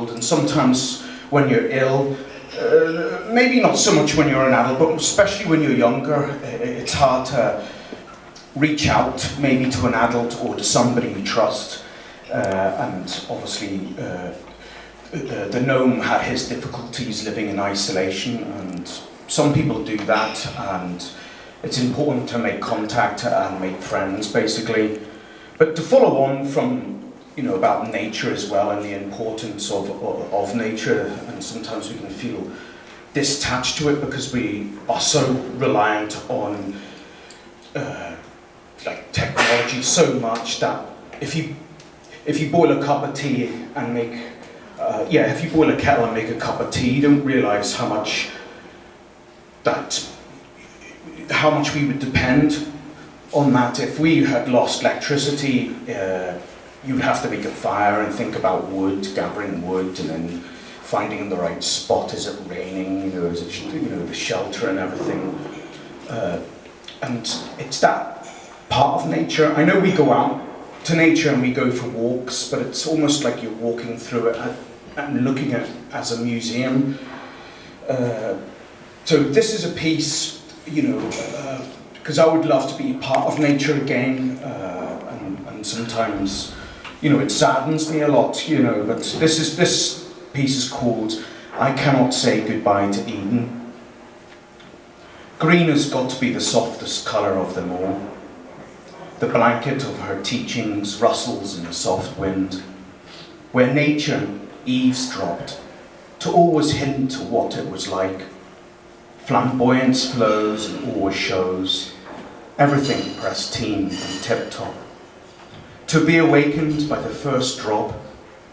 world, and sometimes when you're ill, maybe not so much when you're an adult, but especially when you're younger, it's hard to reach out maybe to an adult or to somebody you trust. And obviously the gnome had his difficulties living in isolation, and some people do that, and it's important to make contact and make friends, basically. But to follow on from, about nature as well, and the importance of nature, and sometimes we can feel detached to it because we are so reliant on technology so much that if you boil a cup of tea and make if you boil a kettle and make a cup of tea, you don't realise how much we would depend on that. If we had lost electricity, you'd have to make a fire and think about wood, gathering wood, and then finding the right spot. Is it raining? Is it the shelter and everything? And it's that part of nature. I know we go out to nature and we go for walks, but it's almost like you're walking through it and looking at it as a museum. So this is a piece, because I would love to be part of nature again, and sometimes, it saddens me a lot, but this piece is called I Cannot Say Goodbye to Eden. Green has got to be the softest colour of them all. The blanket of her teachings rustles in the soft wind, where nature eavesdropped to always hint to what it was like. Flamboyance flows and always shows, everything pristine and tip-top. To be awakened by the first drop,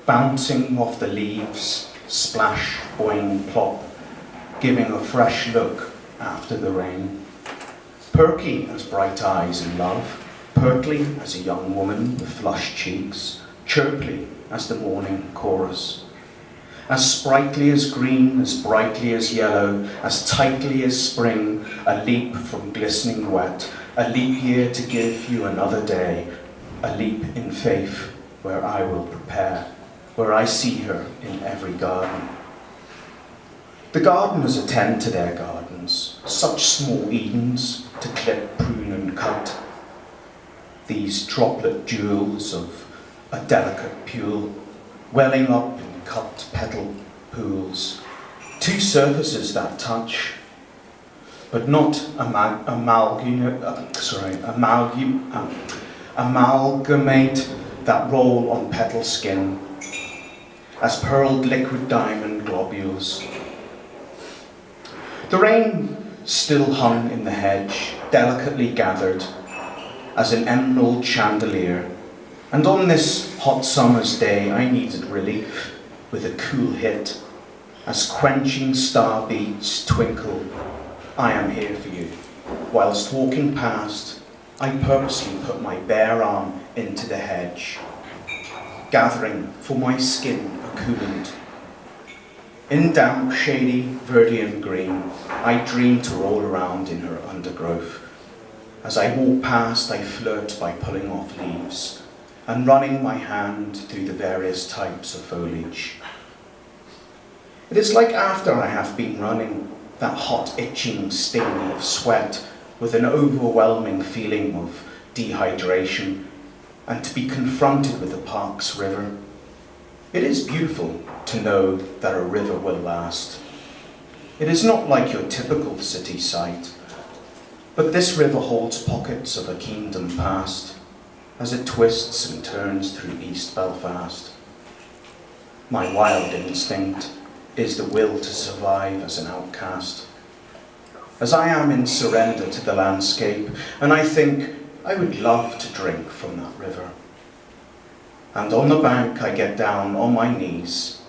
bouncing off the leaves, splash, boing, plop, giving a fresh look after the rain. Perky as bright eyes in love, pertly as a young woman with flushed cheeks, chirply as the morning chorus. As sprightly as green, as brightly as yellow, as tightly as spring, a leap from glistening wet, a leap year to give you another day, a leap in faith where I will prepare, where I see her in every garden. The gardeners attend to their gardens, such small Edens to clip, prune and cut. These droplet jewels of a delicate pule, welling up in cupped petal pools, two surfaces that touch, but not amalgamate that roll on petal skin, as pearled liquid diamond globules. The rain still hung in the hedge, delicately gathered, as an emerald chandelier, and on this hot summer's day I needed relief with a cool hit, as quenching star beats twinkle, I am here for you. Whilst walking past, I purposely put my bare arm into the hedge, gathering for my skin a coolant. In damp, shady, verdant green, I dream to roll around in her undergrowth. As I walk past, I flirt by pulling off leaves and running my hand through the various types of foliage. It is like after I have been running, that hot itching sting of sweat with an overwhelming feeling of dehydration, and to be confronted with the park's river. It is beautiful to know that a river will last. It is not like your typical city site, but this river holds pockets of a kingdom past as it twists and turns through East Belfast. My wild instinct is the will to survive as an outcast. As I am in surrender to the landscape, and I think I would love to drink from that river. And on the bank I get down on my knees,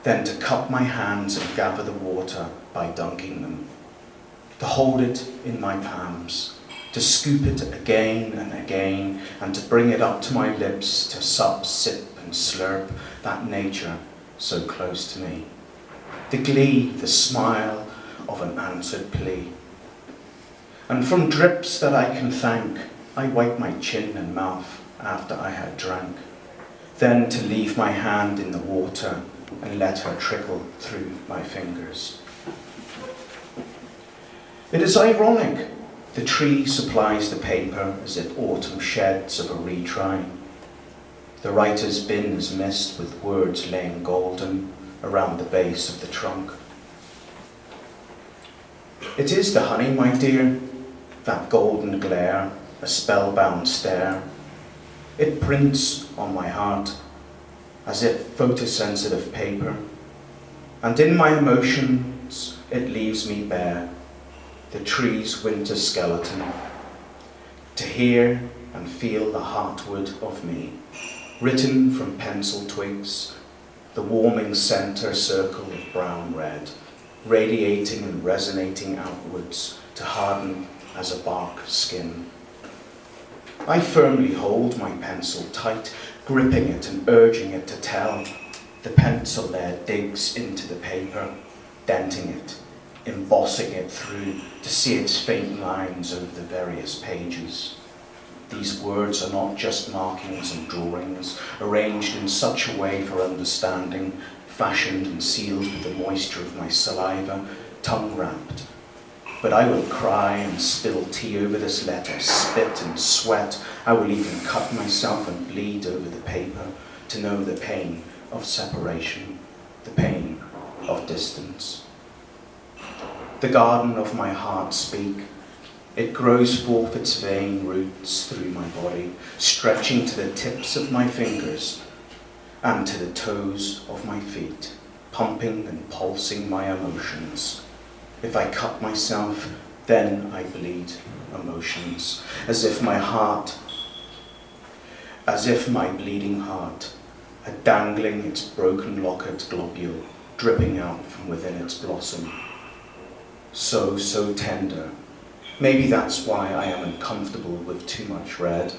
then to cup my hands and gather the water by dunking them, to hold it in my palms, to scoop it again and again, and to bring it up to my lips to sup, sip and slurp that nature so close to me. The glee, the smile of an answered plea. And from drips that I can thank, I wipe my chin and mouth after I had drank. then to leave my hand in the water and let her trickle through my fingers. It is ironic. The tree supplies the paper as if autumn sheds of a retry. The writer's bin is mist with words laying golden around the base of the trunk. It is the honey, my dear, that golden glare, a spellbound stare. It prints on my heart as if photosensitive paper, and in my emotions it leaves me bare, the tree's winter skeleton, to hear and feel the heartwood of me, written from pencil twigs, the warming centre circle of brown-red, radiating and resonating outwards to harden as a bark skin. I firmly hold my pencil tight, gripping it and urging it to tell. The pencil there digs into the paper, denting it, embossing it through to see its faint lines over the various pages. These words are not just markings and drawings, arranged in such a way for understanding, fashioned and sealed with the moisture of my saliva, tongue-wrapped. But I will cry and spill tea over this letter, spit and sweat. I will even cut myself and bleed over the paper to know the pain of separation, the pain of distance. The garden of my heart speak. It grows forth its vein roots through my body, stretching to the tips of my fingers and to the toes of my feet, pumping and pulsing my emotions. If I cut myself, then I bleed emotions, as if my bleeding heart had dangling its broken locket globule, dripping out from within its blossom. So tender. Maybe that's why I am uncomfortable with too much red.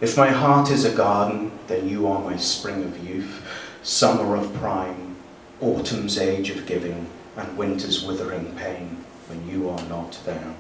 If my heart is a garden, then you are my spring of youth, summer of prime, autumn's age of giving, and winter's withering pain when you are not there.